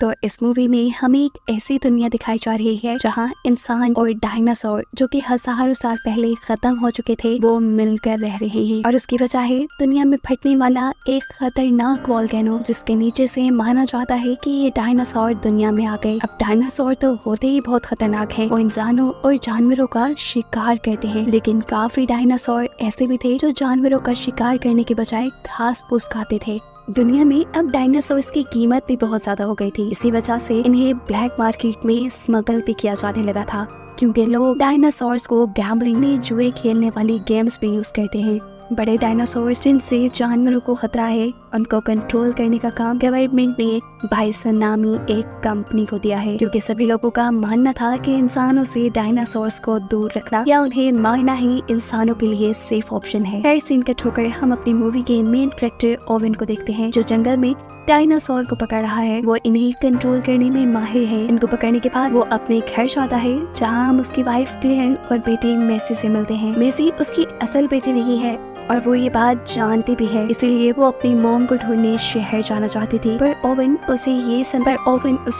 तो इस मूवी में हमें एक ऐसी दुनिया दिखाई जा रही है जहाँ इंसान और डायनासोर जो कि हजारों साल पहले खत्म हो चुके थे वो मिलकर रह रहे हैं। और उसकी वजह है दुनिया में फटने वाला एक खतरनाक वोल्केनो, जिसके नीचे से माना जाता है कि ये डायनासोर दुनिया में आ गए। अब डायनासोर तो होते ही बहुत खतरनाक हैं। वो इंसानों और जानवरों का शिकार करते हैं, लेकिन काफी डायनासोर ऐसे भी थे जो जानवरों का शिकार करने के बजाय घास फूस खाते थे। दुनिया में अब डायनासोर्स की कीमत भी बहुत ज्यादा हो गई थी। इसी वजह से इन्हें ब्लैक मार्केट में स्मगल भी किया जाने लगा था, क्योंकि लोग डायनासोर्स को गैम्बलिंग में जुए खेलने वाली गेम्स में यूज करते हैं। बड़े डायनासोर्स जिनसे जानवरों को खतरा है, उनको कंट्रोल करने का काम गवर्नमेंट ने बाइसन नामी एक कंपनी को दिया है, क्योंकि सभी लोगों का मानना था कि इंसानों से डायनासोर्स को दूर रखना या उन्हें मारना ही इंसानों के लिए सेफ ऑप्शन है। हर सीन कट होकर हम अपनी मूवी के मेन कैरेक्टर ओवेन को देखते हैं, जो जंगल में डायनासोर को पकड़ रहा है। वो इन्हें कंट्रोल करने में माहिर है। इनको पकड़ने के बाद वो अपने घर जाता है, जहाँ हम उसकी वाइफ क्लेयर और बेटी मेसी से मिलते हैं। मेसी उसकी असल बेटी नहीं है और वो ये बात जानती भी है, इसीलिए वो अपनी मॉम को ढूंढने शहर जाना चाहती थी। पर ओवेन उसे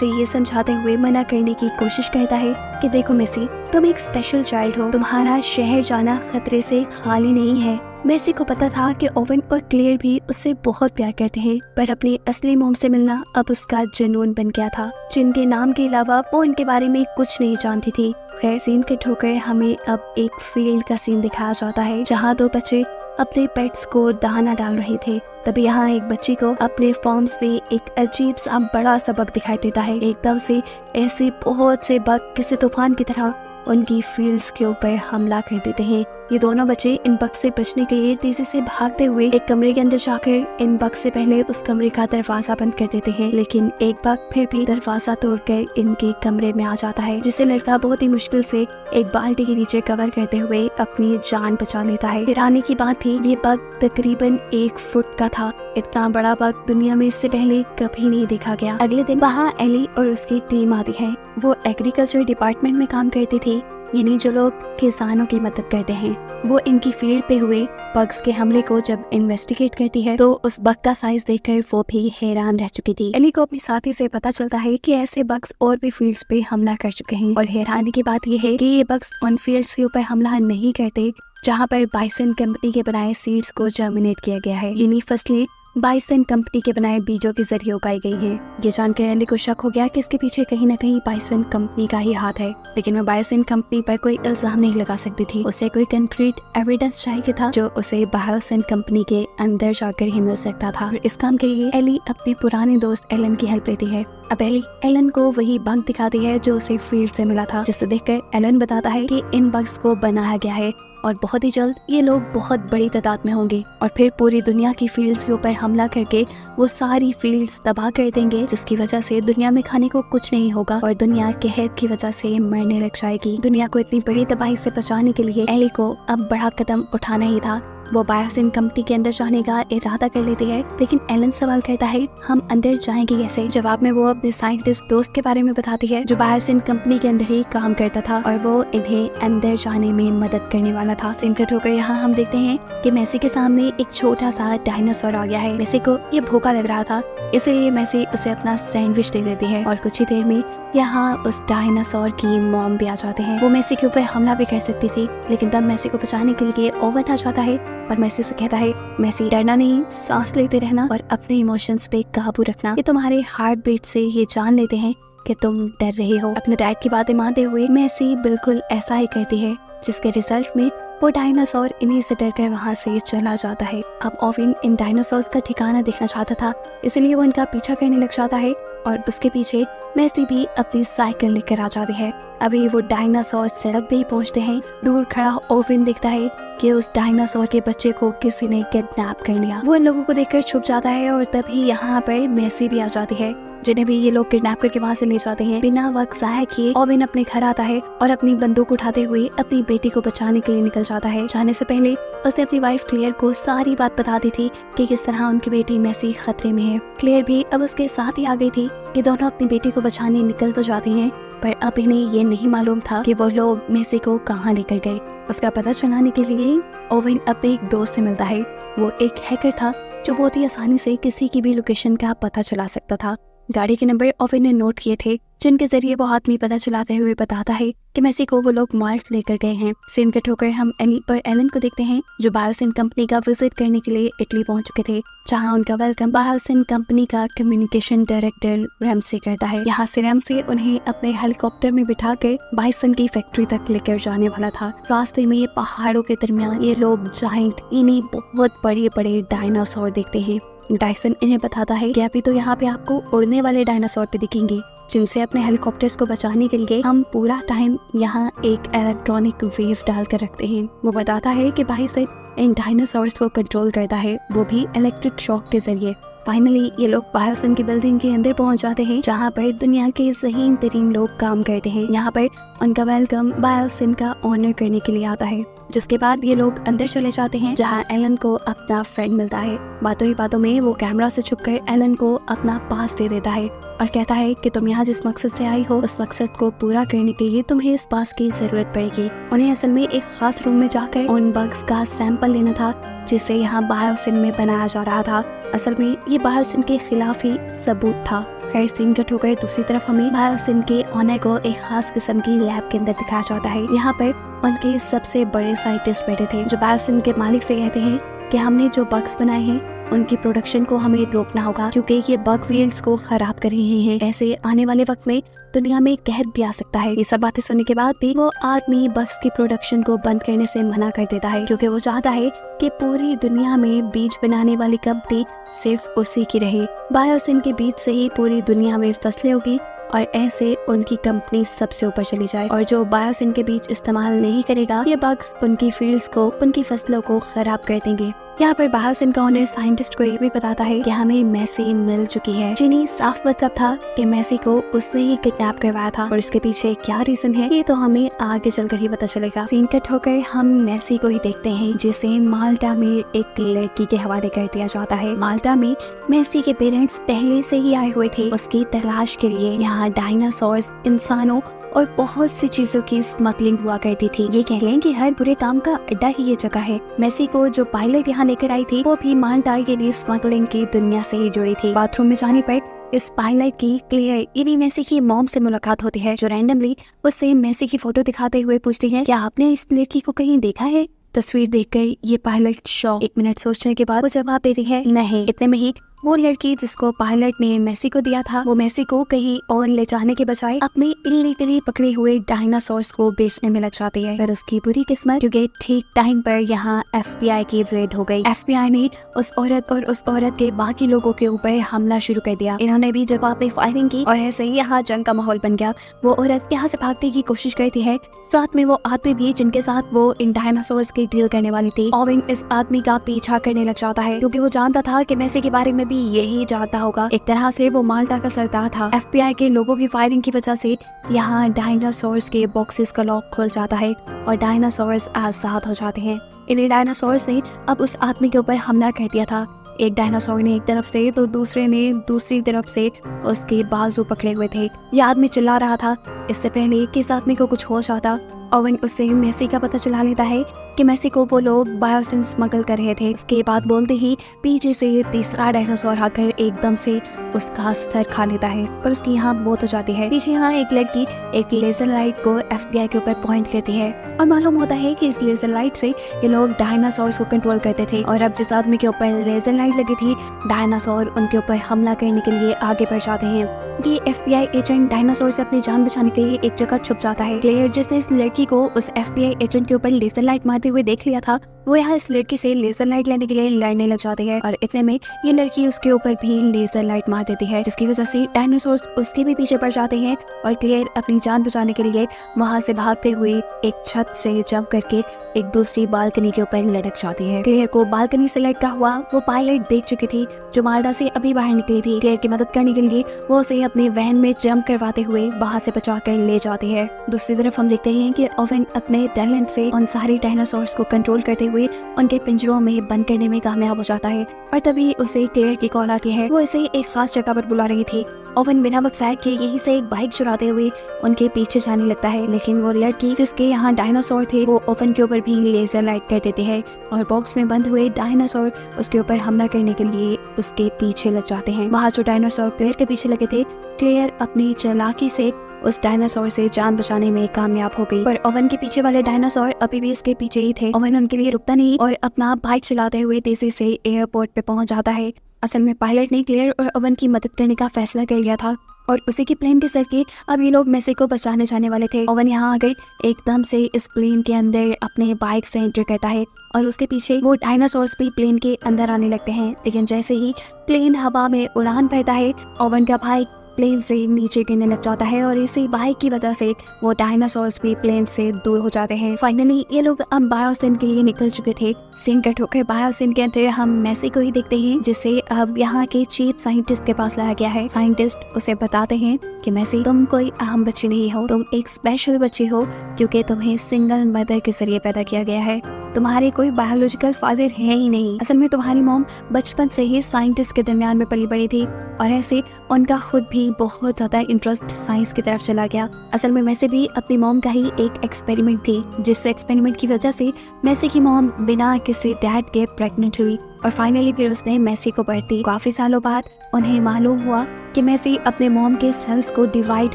ये समझाते हुए मना करने की कोशिश करता है कि देखो मेसी, तुम एक स्पेशल चाइल्ड हो, तुम्हारा शहर जाना खतरे से खाली नहीं है। मेसी को पता था कि ओवेन और क्लेयर भी उससे बहुत प्यार करते हैं, पर अपनी असली मॉम से मिलना अब उसका जुनून बन गया था, जिनके नाम के अलावा वो उनके बारे में कुछ नहीं जानती थी। खैर, सीन के ठोकर हमें अब एक फील्ड का सीन दिखाया जाता है, जहाँ दो बच्चे अपने पेट्स को दाना डाल रहे थे। तभी यहाँ एक बच्ची को अपने फॉर्म्स में एक अजीब सा बड़ा सा बग दिखाई देता है। एकदम से ऐसे बहुत से बग किसी तूफान की तरह उनकी फील्ड्स के ऊपर हमला कर देते हैं। ये दोनों बच्चे इन बग से बचने के लिए तेजी से भागते हुए एक कमरे के अंदर जाकर इन बग से पहले उस कमरे का दरवाजा बंद कर देते हैं, लेकिन एक बग फिर भी दरवाजा तोड़कर इनके कमरे में आ जाता है, जिसे लड़का बहुत ही मुश्किल से एक बाल्टी के नीचे कवर करते हुए अपनी जान बचा लेता है। हैरानी की बात थी, ये बग तकरीबन 1 फुट का था। इतना बड़ा बग दुनिया में इससे पहले कभी नहीं देखा गया। अगले दिन वहाँ एली और उसकी टीम आती है। वो एग्रीकल्चर डिपार्टमेंट में काम करती थी, यानी जो लोग किसानों की मदद करते हैं। वो इनकी फील्ड पे हुए बग्स के हमले को जब इन्वेस्टिगेट करती है, तो उस बग का साइज देखकर वो भी हैरान रह चुकी थी। एली को अपनी साथी से पता चलता है कि ऐसे बग्स और भी फील्ड्स पे हमला कर चुके हैं, और हैरानी की बात यह है कि ये बग्स उन फील्ड्स के ऊपर हमला नहीं करते जहाँ पर बाइसन कंपनी के बनाए सीड्स को जर्मिनेट किया गया है, यानी फसलें बाइसन कंपनी के बनाए बीजों के जरिए उगाई गई हैं। ये जानकर एली को शक हो गया कि इसके पीछे कहीं न कहीं बाइसन कंपनी का ही हाथ है, लेकिन वो बाइसन कंपनी पर कोई इल्जाम नहीं लगा सकती थी। उसे कोई कंक्रीट एविडेंस चाहिए था, जो उसे बाइसन कंपनी के अंदर जाकर ही मिल सकता था। इस काम के लिए एली अपने पुराने दोस्त एलन की हेल्प लेती है। अब एली एलन को वही बग दिखाती है जो उसे फील्ड से मिला था, जिसे देखकर एलन बताता है कि इन बग्स को बनाया गया है और बहुत ही जल्द ये लोग बहुत बड़ी तादाद में होंगे और फिर पूरी दुनिया की फील्ड्स के ऊपर हमला करके वो सारी फील्ड्स तबाह कर देंगे, जिसकी वजह से दुनिया में खाने को कुछ नहीं होगा और दुनिया कहर की वजह से मरने लग जाएगी। दुनिया को इतनी बड़ी तबाही से बचाने के लिए एली को अब बड़ा कदम उठाना ही था। वो बायोसिन कंपनी के अंदर जाने का इरादा कर लेती है, लेकिन एलन सवाल करता है हम अंदर जाएंगे कैसे। जवाब में वो अपने साइंटिस्ट दोस्त के बारे में बताती है जो बायोसिन कंपनी के अंदर ही काम करता था और वो इन्हें अंदर जाने में मदद करने वाला था। सिनकट होकर यहाँ हम देखते हैं कि मेसी के सामने एक छोटा सा डायनासोर आ गया है। मेसी को ये भूखा लग रहा था, इसलिए मेसी उसे अपना सैंडविच दे देती है और कुछ ही देर में यहाँ उस डायनासोर की मॉम भी आ जाते हैं। वो मेसी के ऊपर हमला भी कर सकती थी, लेकिन तब मेसी को बचाने के लिए ओवन आ जाता है और मेसी से कहता है मेसी, डरना नहीं, सांस लेते रहना और अपने इमोशंस पे काबू रखना। ये तुम्हारे हार्ट बीट से ये जान लेते हैं कि तुम डर रहे हो। अपने डैड की बातें मानते हुए मेसी बिल्कुल ऐसा ही करती है, जिसके रिजल्ट में वो डायनासोर इन्हीं से डरकर वहाँ से चला जाता है। अब ओवेन इन डायनासोर्स का ठिकाना देखना चाहता था, इसलिए वो इनका पीछा करने लग जाता है और उसके पीछे मेसी भी अपनी साइकिल लेकर आ जाती है। अभी वो डायनासोर सड़क पे ही पहुंचते हैं। दूर खड़ा ओवेन देखता है कि उस डायनासोर के बच्चे को किसी ने किडनैप कर लिया। वो इन लोगों को देखकर छुप जाता है और तभी यहाँ पर मेसी भी आ जाती है, जिन्हें भी ये लोग किडनैप करके वहाँ से ले जाते हैं। बिना वक्त जाया किए ओवेन अपने घर आता है और अपनी बंदूक उठाते हुए अपनी बेटी को बचाने के लिए निकल जाता है। जाने से पहले उसने अपनी वाइफ क्लेयर को सारी बात बता दी थी कि किस तरह उनकी बेटी मेसी खतरे में है। क्लेयर भी अब उसके साथ ही आ गई थी। ये दोनों अपनी बेटी को बचाने निकल तो जाती हैं, पर अब इन्हें ये नहीं मालूम था कि वो लोग मेसी को कहाँ लेकर गए। उसका पता चलाने के लिए ओवेन अपने एक दोस्त से मिलता है। वो एक हैकर था जो बहुत ही आसानी से किसी की भी लोकेशन का पता चला सकता था। गाड़ी के नंबर ओवन ने नोट किए थे, जिनके जरिए वो आदमी पता चलाते हुए बताता है कि मेसी को वो लोग माल्ट लेकर गए हैं। सीन कट होकर हम एली और एलन को देखते हैं, जो बायोसिन कंपनी का विजिट करने के लिए इटली पहुंच चुके थे, जहां उनका वेलकम बायोसिन कंपनी का कम्युनिकेशन डायरेक्टर रैमसी करता है। यहाँ से रैमसी उन्हें अपने हेलीकॉप्टर में बिठाकर बाइसन की फैक्ट्री तक लेकर जाने वाला था। रास्ते में पहाड़ों के दरमियान ये लोग जाइंट इन्हीं बहुत बड़े बड़े डायनासोर देखते हैं। डायसन इन्हें बताता है कि अभी तो यहाँ पे आपको उड़ने वाले डायनासोर पे दिखेंगे, जिनसे अपने हेलीकॉप्टर्स को बचाने के लिए हम पूरा टाइम यहाँ एक इलेक्ट्रॉनिक वेव डालकर रखते हैं। वो बताता है कि बाइसन इन डायनासोर्स को कंट्रोल करता है, वो भी इलेक्ट्रिक शॉक के जरिए। फाइनली ये लोग बायोसिन की बिल्डिंग के अंदर पहुंच जाते हैं, जहां पर दुनिया के ज़हीन तरीन लोग काम करते हैं। यहाँ पर उनका वेलकम बायोसिन का ऑनर करने के लिए आता है, जिसके बाद ये लोग अंदर चले जाते हैं, जहां एलन को अपना फ्रेंड मिलता है। बातों ही बातों में वो कैमरा से छुपकर एलन को अपना पास दे देता है और कहता है कि तुम यहाँ जिस मकसद से आई हो, उस मकसद को पूरा करने के लिए तुम्हें इस पास की जरूरत पड़ेगी। उन्हें असल में एक खास रूम में जाकर उन बग्स का सैंपल लेना था, जिसे यहाँ बायोसिन में बनाया जा रहा था। असल में ये बायोसिन के खिलाफ ही सबूत था। खैर, सीन कट होकर दूसरी तरफ हमें बायोसिन के ऑनर को एक खास किस्म की लैब के अंदर दिखाया जाता है। यहाँ पर उनके सबसे बड़े साइंटिस्ट बैठे थे, जो बायोसिन के मालिक से कहते हैं कि हमने जो बग्स बनाए हैं उनकी प्रोडक्शन को हमें रोकना होगा, क्योंकि ये बग्स फील्ड्स को खराब कर रहे हैं। ऐसे आने वाले वक्त में दुनिया में कहर भी आ सकता है। ये सब बातें सुनने के बाद भी वो आदमी बग्स की प्रोडक्शन को बंद करने से मना कर देता है, क्योंकि वो चाहता है कि पूरी दुनिया में बीज बनाने वाली कंपनी सिर्फ उसी की रहे। बायोसिन के बीज से ही पूरी दुनिया में फसलें होगी और ऐसे उनकी कंपनी सबसे ऊपर चली जाए, और जो बायोसिन के बीज इस्तेमाल नहीं करेगा, ये बग्स उनकी फील्ड्स को, उनकी फसलों को खराब कर देंगे। यहाँ पर बायोसिन का ऑनर साइंटिस्ट को ये भी बताता है कि हमें मेसी मिल चुकी है, जिन्हें साफ मतलब था कि मेसी को उसने ही किडनैप करवाया था, और उसके पीछे क्या रीजन है ये तो हमें आगे चलकर ही पता चलेगा। सीन कट होकर हम मेसी को ही देखते हैं, जिसे माल्टा में एक लड़की के हवाले कर दिया जाता है। माल्टा में मेसी के पेरेंट्स पहले से ही आए हुए थे उसकी तलाश के लिए। यहाँ डायनासोर्स, इंसानों और बहुत सी चीजों की स्मगलिंग हुआ करती थी। ये कह लें कि हर बुरे काम का अड्डा ही ये जगह है। मेसी को जो पायलट यहाँ लेकर आई थी, वो भी माल्टा के लिए स्मगलिंग की दुनिया से ही जुड़ी थी। बाथरूम में जाने पर इस पायलट की क्लियर इन्हीं मेसी की मॉम से मुलाकात होती है, जो रैंडमली उससे मेसी की फोटो दिखाते हुए पूछती है, क्या आपने इस लड़की को कहीं देखा है? तस्वीर देखकर ये पायलट शॉक। 1 मिनट सोचने के बाद वो जवाब देती है, नहीं। इतने में ही वो लड़की जिसको पायलट ने मेसी को दिया था, वो मेसी को कहीं और ले जाने के बजाय अपने इल्लीगली पकड़े हुए डायनासोर्स को बेचने में लग जाती है। पर उसकी बुरी किस्मत, क्योंकि ठीक टाइम पर यहाँ FBI की रेड हो गई। FBI ने उस औरत और उस औरत के बाकी लोगों के ऊपर हमला शुरू कर दिया। इन्होंने भी जवाब में फायरिंग की और ऐसे ही यहाँ जंग का माहौल बन गया। वो औरत यहाँ से भागने की कोशिश करती है, साथ में वो आदमी भी जिनके साथ वो इन डायनासोर्स की डील करने वाली थी। ओवन इस आदमी का पीछा करने लग जाता है, क्योंकि वो जानता था कि मेसी के बारे में भी यही जानता होगा। एक तरह से वो माल्टा का सरदार था। FBI के लोगों की फायरिंग की वजह से यहाँ डायनासोर्स के बॉक्सेस का लॉक खुल जाता है और डायनासोर्स आजाद हो जाते हैं। इन्हीं डायनासोर्स ने अब उस आदमी के ऊपर हमला कर दिया था। एक डायनासोर ने एक तरफ से तो दूसरे ने दूसरी तरफ से उसके बाजू पकड़े हुए थे। ये आदमी चिल्ला रहा था। इससे पहले कि इस आदमी को कुछ होश आता, ओवन उससे मेसी का पता चला लेता है कि मेसी को वो लोग बायोसिन स्मगल कर रहे थे। इसके बाद बोलते ही पीछे से तीसरा डायनासोर आकर एकदम से उसका सर खा लेता है और उसकी यहाँ मौत हो जाती है। पीछे यहाँ एक लड़की एक लेजर लाइट को FBI के ऊपर पॉइंट करती है और मालूम होता है कि इस लेजर लाइट से ये लोग डायनासोर्स को कंट्रोल करते थे। और अब जिस आदमी के ऊपर लेजर लाइट लगी थी, डायनासोर उनके ऊपर हमला करने के लिए आगे बढ़ जाते हैं। ये FBI एजेंट डायनासोर से अपनी जान बचाने के लिए एक जगह छुप जाता है। क्लेयर, जिसने इस लड़की को उस FBI एजेंट के ऊपर लेजर लाइट मारते हुए देख लिया था, वो यहाँ इस लड़की से लेजर लाइट लेने के लिए लड़ने लग जाती है और इतने में ये लड़की उसके ऊपर भी लेजर लाइट मार देती है, जिसकी वजह से डायनासोर्स उसके भी पीछे पड़ जाते हैं और क्लेयर अपनी जान बचाने के लिए वहाँ से भागते हुए एक छत से जंप करके एक दूसरी बालकनी के ऊपर लटक जाती है। क्लेयर को बालकनी से लटका हुआ वो पायलट देख चुकी थी, जो माल्टा से अभी बाहर निकली थी। क्लेयर की मदद करने के लिए वो उसे अपने वैन में जंप करवाते हुए वहाँ से बचा कर ले जाती है। दूसरी तरफ हम देखते हैं कि ओवन अपने टैलेंट से उन सारे डायनासोर डायनासोर्स को कंट्रोल करते हुए उनके पिंजरों में बंद करने में कामयाब हो जाता है। और तभी उसे क्लेयर की कॉल आती है। वो इसे एक खास जगह पर बुला रही थी। ओवन बिना बक्साए कि यहीं से एक बाइक चुराते हुए उनके पीछे जाने लगता है, लेकिन वो लड़की जिसके यहाँ डायनासोर थे वो ओवन के ऊपर भी लेजर लाइट कर देते हैं और बॉक्स में बंद हुए डायनासोर उसके ऊपर हमला करने के लिए उसके पीछे लग जाते हैं। वहाँ जो डायनासोर क्लेयर के पीछे लगे थे, क्लेयर अपनी चालाकी से उस डायनासोर से जान बचाने में कामयाब हो गई। पर ओवन के पीछे वाले डायनासोर अभी भी उसके पीछे ही थे। ओवन उनके लिए रुकता नहीं और अपना बाइक चलाते हुए तेजी से एयरपोर्ट पे पहुंच जाता है। असल में पायलट ने क्लेयर और ओवन की मदद करने का फैसला कर लिया था और उसी की प्लेन के सर अब ये लोग मेसी को बचाने जाने वाले थे। ओवन यहाँ आ गए, एकदम से इस प्लेन के अंदर अपने बाइक से एंटर करता है और उसके पीछे वो डायनासोर्स भी प्लेन के अंदर आने लगते हैं। लेकिन जैसे ही प्लेन हवा में उड़ान भरता है, ओवन का बाइक प्लेन से नीचे गिरने लग जाता है और इसी बाइक की वजह से वो डायनासोर्स भी प्लेन से दूर हो जाते हैं। फाइनली ये लोग अब बायोसिन के लिए निकल चुके थे। सीन कट होकर बायोसिन के अंदर हम मेसी को ही देखते हैं, जिसे अब यहाँ के चीफ साइंटिस्ट के पास लाया गया है। साइंटिस्ट उसे बताते हैं कि मेसी, तुम कोई आम बच्ची नहीं हो, तुम एक स्पेशल बच्ची हो क्योंकि तुम्हें सिंगल मदर के जरिए पैदा किया गया है। तुम्हारे कोई बायोलॉजिकल फादर है ही नहीं। असल में तुम्हारी मॉम बचपन से ही साइंटिस्ट के दरमियान में पली बड़ी थी और ऐसे उनका खुद भी बहुत ज्यादा इंटरेस्ट साइंस की तरफ चला गया। असल में मेसी भी अपनी मॉम का ही एक एक्सपेरिमेंट थी, जिस एक्सपेरिमेंट की वजह से मेसी की मॉम बिना किसी डैड के प्रेग्नेंट हुई और फाइनली फिर उसने मेसी को बर्थ दी। काफी सालों बाद उन्हें मालूम हुआ कि मेसी अपने मॉम के सेल्स को डिवाइड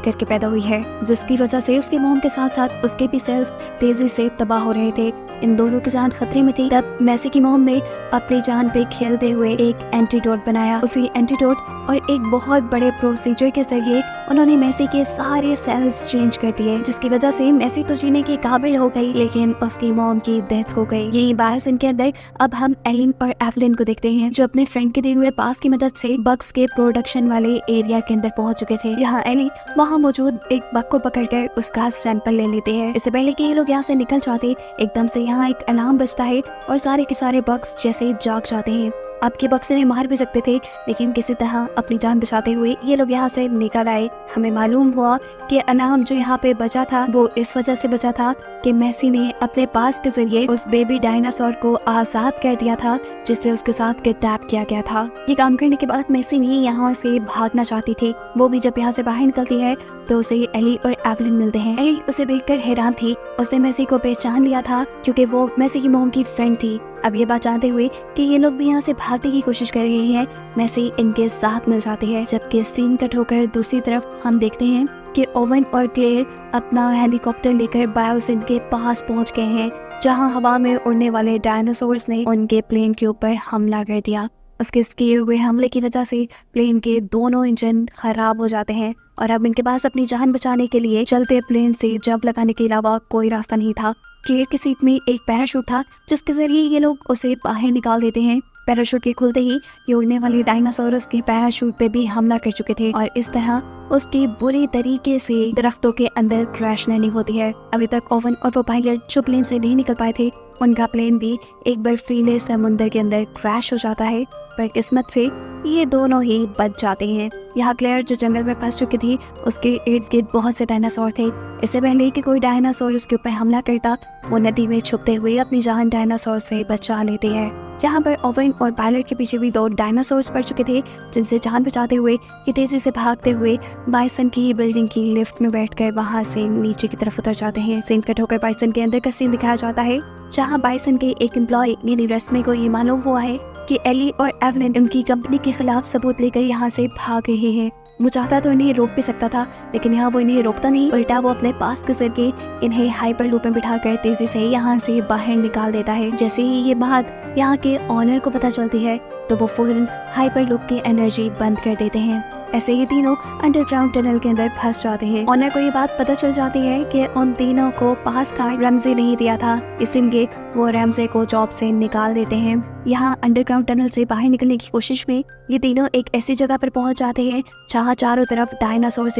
करके पैदा हुई है, जिसकी वजह से उसके मॉम के साथ साथ उसके भी सेल्स तेजी से तबाह हो रहे थे। इन दोनों की जान खतरे में थी। तब मेसी की मॉम ने अपनी जान पे खेलते हुए एक एंटीडोट बनाया। उसी एंटीडोट और एक बहुत बड़े प्रोसीजर के जरिए उन्होंने मेसी के सारे सेल्स चेंज कर दिए, जिसकी वजह से मेसी तो जीने के काबिल हो गई, लेकिन उसकी मॉम की डेथ हो गई। यही बायोसिन के अंदर अब हम एलिन और एवलिन को देखते हैं, जो अपने फ्रेंड के दिए हुए पास की मदद से बग्स के प्रोडक्शन वाले एरिया के अंदर पहुंच चुके थे। यहाँ एली वहाँ मौजूद एक बग को पकड़कर उसका सैंपल ले लेते हैं। इससे पहले कि ये लोग यहाँ से निकल जाते, एकदम से यहाँ एक अलार्म बजता है और सारे के सारे बग्स जैसे जाग जाते हैं। अब के बक्से ने मार भी सकते थे, लेकिन किसी तरह अपनी जान बचाते हुए ये लोग यहाँ से निकल आए। हमें मालूम हुआ कि अलार्म जो यहाँ पे बजा था वो इस वजह से बजा था कि मेसी ने अपने पास के जरिए उस बेबी डायनासोर को आजाद कर दिया था, जिससे उसके साथ किडनैप किया गया था। ये काम करने के बाद मेसी भी यहाँ से भागना चाहती थी। वो भी जब यहाँ से बाहर निकलती है तो उसे एली और एवलिन मिलते हैं। एली उसे देखकर हैरान थी। उसने मेसी को पहचान लिया था क्योंकि वो मेसी की मॉम की फ्रेंड थी। अब ये बात जानते हुए कि ये लोग भी यहाँ से भागने की कोशिश कर रहे हैं, मेसी इनके साथ मिल जाती है। जबकि सीन कट होकर दूसरी तरफ हम देखते हैं कि ओवन और क्लेयर अपना हेलीकॉप्टर लेकर बायोसिन के पास पहुंच गए हैं, जहां हवा में उड़ने वाले डायनासोर्स ने उनके प्लेन के ऊपर हमला कर दिया। उसके किए हुए हमले की वजह से प्लेन के दोनों इंजन खराब हो जाते हैं और अब इनके पास अपनी जान बचाने के लिए चलते प्लेन से जंप लगाने के अलावा कोई रास्ता नहीं था। क्लेयर की सीट में एक पैराशूट था, जिसके जरिए ये लोग उसे बाहर निकाल देते हैं। पैराशूट के खुलते ही ये उड़ने वाले डायनासोर उसके पैराशूट पे भी हमला कर चुके थे और इस तरह उसकी बुरी तरीके से दरख्तों के अंदर क्रैश लैंडिंग होती है। अभी तक ओवन और वो पायलट जो प्लेन से नहीं निकल पाए थे, उनका प्लेन भी एक बर्फीले समुंदर के अंदर क्रैश हो जाता है, पर किस्मत से ये दोनों ही बच जाते हैं। यहाँ क्लेयर जो जंगल में फंस चुकी थी, उसके इर्द गिर्द बहुत से डायनासोर थे। इससे पहले कि कोई डायनासोर उसके ऊपर हमला करता, वो नदी में छुपते हुए अपनी जान डायनासोर से बचा लेते हैं। यहाँ पर ओवन और पायलट के पीछे भी 2 डायनासोर्स पड़ चुके थे, जिनसे जान बचाते हुए ये तेजी से भागते हुए बाइसन की बिल्डिंग की लिफ्ट में बैठकर वहां से नीचे की तरफ उतर जाते हैं। सीन कट होकर बाइसन के अंदर का सीन दिखाया जाता है, जहाँ बाइसन के एक एम्प्लॉय यानी रस्मी को ये मालूम हुआ है कि एली और एवलिन उनकी कंपनी के खिलाफ सबूत लेकर यहाँ से भाग रहे हैं। वो चाहता तो इन्हें रोक भी सकता था, लेकिन यहाँ वो इन्हें रोकता नहीं, उल्टा वो अपने पास के जरिए इन्हें हाइपर लूप में बिठाकर तेजी से यहाँ से बाहर निकाल देता है। जैसे ही ये बात यहाँ के ऑनर को पता चलती है तो वो फौरन हाइपर लूप की एनर्जी बंद कर देते हैं। ऐसे ही तीनों अंडरग्राउंड टनल के अंदर फंस जाते हैं। ऑनर को ये बात पता चल जाती है कि उन तीनों को पास का रमजे नहीं दिया था, इसीलिए वो रमजे को जॉब से निकाल देते हैं। यहाँ अंडरग्राउंड टनल से बाहर निकलने की कोशिश में ये तीनों एक ऐसी जगह पर पहुंच जाते हैं जहाँ चारों तरफ डायनासोर्स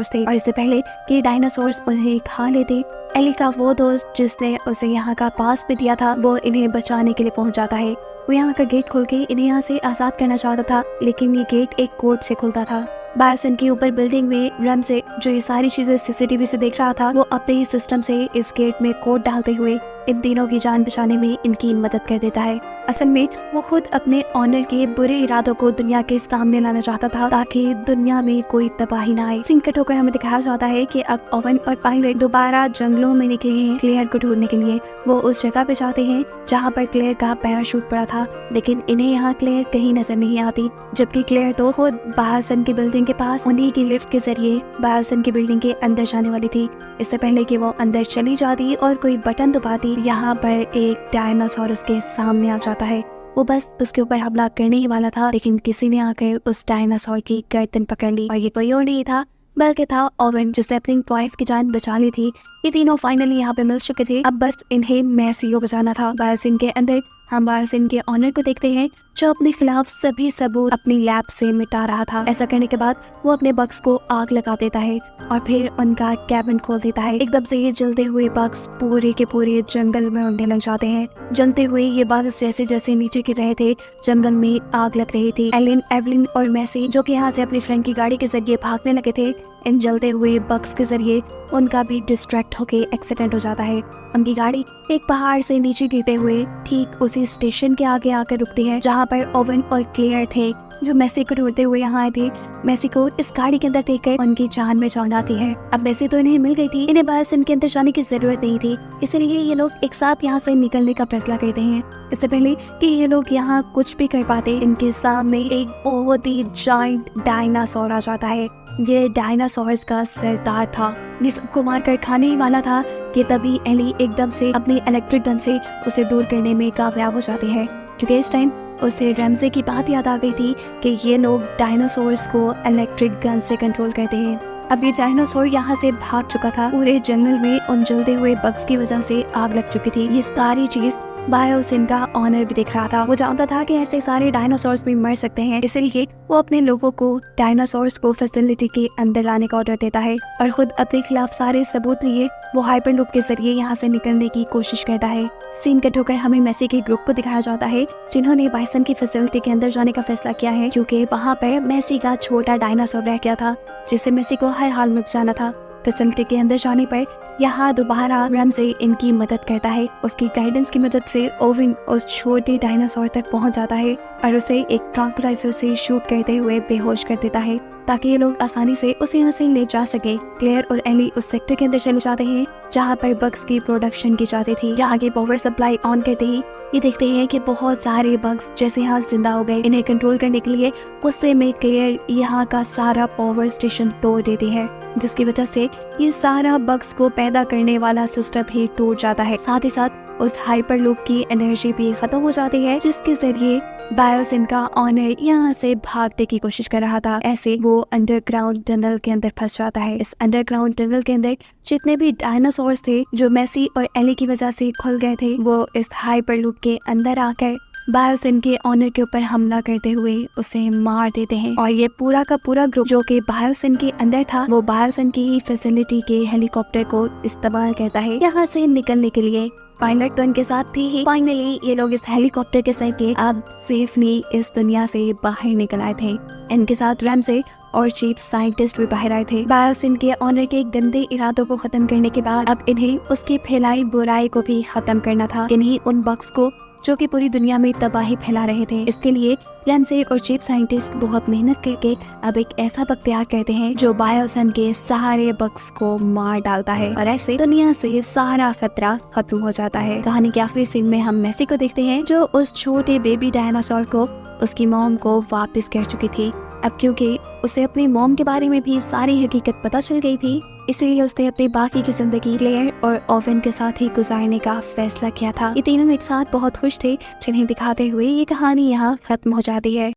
थे और इससे पहले कि डायनासोर्स उन्हें खा लेते, एली का वो दोस्त जिसने उसे यहाँ का पास भी दिया था, वो इन्हें बचाने के लिए पहुंच जाता है। वो यहाँ का गेट खोल के इन्हें यहाँ से आजाद करना चाहता था, लेकिन ये गेट एक कोड से खुलता था। बायोसिन के ऊपर बिल्डिंग में रमजे, जो ये सारी चीजें सीसीटीवी से देख रहा था, वो अपने ही सिस्टम से इस गेट में कोड डालते हुए इन तीनों की जान बचाने में इनकी मदद कर देता है। असल में वो खुद अपने ऑनर के बुरे इरादों को दुनिया के सामने लाना चाहता था ताकि दुनिया में कोई तबाही ना आए। सीन कट होकर हमें दिखाया जाता है कि अब ओवन और पायलट दोबारा जंगलों में निकले हैं क्लेयर को ढूंढने के लिए। वो उस जगह पे जाते हैं जहाँ पर क्लेयर का पैराशूट पड़ा था, लेकिन इन्हें यहाँ क्लेयर कहीं नजर नहीं आती, जबकि क्लेयर तो खुद बायोसन की बिल्डिंग के पास उन्हीं की लिफ्ट के जरिए बायोसन की बिल्डिंग के अंदर जाने वाली थी। इससे पहले कि वो अंदर चली जाती और कोई बटन दबाती, यहाँ पर एक डायनासोर उसके सामने आ जाता है। वो बस उसके ऊपर हमला करने ही वाला था, लेकिन किसी ने आकर उस डायनासोर की गर्दन पकड़ ली और ये कोई और नहीं था बल्कि था ओवन, जिसने अपनी वाइफ की जान बचा ली थी। ये तीनों फाइनली यहाँ पे मिल चुके थे, अब बस इन्हें मैसी को बचाना था। बायोसिन के अंदर हम बायोसिन के ऑनर को देखते हैं जो अपने खिलाफ सभी सबूत अपनी लैब से मिटा रहा था। ऐसा करने के बाद वो अपने बक्स को आग लगा देता है और फिर उनका कैबिन खोल देता है। एकदम से ये जलते हुए बक्स पूरे के पूरे जंगल में उड़ने लग जाते हैं। जलते हुए ये बक्स जैसे जैसे नीचे गिर रहे थे जंगल में आग लग रही थी। एलिन, एवलिन और मैसी जो कि यहाँ से अपनी फ्रेंड की गाड़ी के जरिए भागने लगे थे, इन जलते हुए बक्स के जरिए उनका भी डिस्ट्रैक्ट होके एक्सीडेंट हो जाता है। उनकी गाड़ी एक पहाड़ से नीचे गिरते हुए ठीक उसी स्टेशन के आगे आकर रुकती है जहाँ पर ओवन और क्लेयर थे जो मैसी को ढूंढते हुए यहाँ आए थे। मैसी को इस गाड़ी के अंदर देखकर उनकी जान में जान आती है। अब मैसी तो इन्हें मिल गई थी, इन्हें बायोसिन के अंदर जाने की जरूरत नहीं थी, इसलिए ये लोग एक साथ यहाँ से निकलने का फैसला करते हैं। इससे पहले कि ये लोग यहाँ कुछ भी कर पाते, इनके सामने एक बहुत ही जायंट डायनासोर आ जाता है। ये डायनासोर्स का सरदार था, ये सबको मारकर खाने ही वाला था कि तभी एली एकदम से अपनी इलेक्ट्रिक गन से उसे दूर करने में कामयाब हो जाती है, क्योंकि इस टाइम उसे रैमजे की बात याद आ गई थी कि ये लोग डायनासोर्स को इलेक्ट्रिक गन से कंट्रोल करते हैं। अब ये डायनासोर यहाँ से भाग चुका था। पूरे जंगल में उन जलते हुए बग्स की वजह से आग लग चुकी थी। ये सारी चीज बायोसिन का ऑनर भी देख रहा था। वो जानता था कि ऐसे सारे डायनासोर्स भी मर सकते हैं, इसलिए वो अपने लोगों को डायनासोर्स को फैसिलिटी के अंदर लाने का ऑर्डर देता है और खुद अपने खिलाफ सारे सबूत लिए वो हाइपरलूप के जरिए यहाँ से निकलने की कोशिश करता है। सीन कट होकर हमें मैसी के ग्रुप को दिखाया जाता है जिन्होंने बाइसन की फैसिलिटी के अंदर जाने का फैसला किया है, क्योंकि वहाँ पर मैसी का छोटा डायनासोर रह गया था जिसे मैसी को हर हाल में बचाना था। फैसिलिटी के अंदर जाने पर यहाँ दोबारा रैमजे इनकी मदद करता है। उसकी गाइडेंस की मदद से ओवन उस छोटे डायनासोर तक पहुँच जाता है और उसे एक ट्रैंक्विलाइजर से शूट करते हुए बेहोश कर देता है ताकि ये लोग आसानी से उसे यहाँ से ले जा सके। क्लेयर और एली उस सेक्टर के अंदर चले जाते हैं जहाँ पर बग्स की प्रोडक्शन की जाती थी। यहाँ के पावर सप्लाई ऑन करते ही ये देखते हैं कि बहुत सारे बग्स जैसे यहाँ जिंदा हो गए। इन्हें कंट्रोल करने के लिए गुस्से में क्लेयर यहाँ का सारा पावर स्टेशन तोड़ देती है, जिसकी वजह से ये सारा बग्स को पैदा करने वाला सिस्टम भी टूट जाता है। साथ ही साथ उस हाइपरलूप की एनर्जी भी खत्म हो जाती है, जिसके जरिए बायोसिन का ऑनर यहाँ से भागने की कोशिश कर रहा था। ऐसे वो अंडरग्राउंड टनल के अंदर फंस जाता है। इस अंडरग्राउंड टनल के अंदर जितने भी डायनासोर्स थे जो मैसी और एली की वजह से खुल गए थे, वो इस हाइपरलूप के अंदर आकर बायोसिन के ऑनर के ऊपर हमला करते हुए उसे मार देते हैं। और ये पूरा का पूरा ग्रुप जो कि बायोसिन के अंदर था, वो बायोसिन की फैसिलिटी के हेलीकॉप्टर को इस्तेमाल करता है यहाँ से निकलने के लिए। पायलट तो इनके साथ थी ही। फाइनली ये लोग इस हेलीकॉप्टर के सहारे अब सेफली इस दुनिया से बाहर निकल आए थे। इनके साथ रैमजे और चीफ साइंटिस्ट भी बाहर आए थे। बायोसिन के ऑनर के गंदे इरादों को खत्म करने के बाद अब इन्हें उसकी फैलाई बुराई को भी खत्म करना था, इन्हीं उन बग्स को जो कि पूरी दुनिया में तबाही फैला रहे थे। इसके लिए रैमजे और चीफ साइंटिस्ट बहुत मेहनत करके अब एक ऐसा बग तैयार करते हैं जो बायोसिन के सारे बग्स को मार डालता है और ऐसे दुनिया से सारा खतरा खत्म हो जाता है। कहानी के आखिरी सीन में हम मैसी को देखते हैं जो उस छोटे बेबी डायनासोर को उसकी मॉम को वापस कर चुकी थी। अब क्योंकि उसे अपनी मॉम के बारे में भी सारी हकीकत पता चल गई थी, इसीलिए उसने अपनी बाकी की जिंदगी क्लेयर और ओवन के साथ ही गुजारने का फैसला किया था। ये तीनों एक साथ बहुत खुश थे, जिन्हें दिखाते हुए ये कहानी यहाँ खत्म हो जाती है।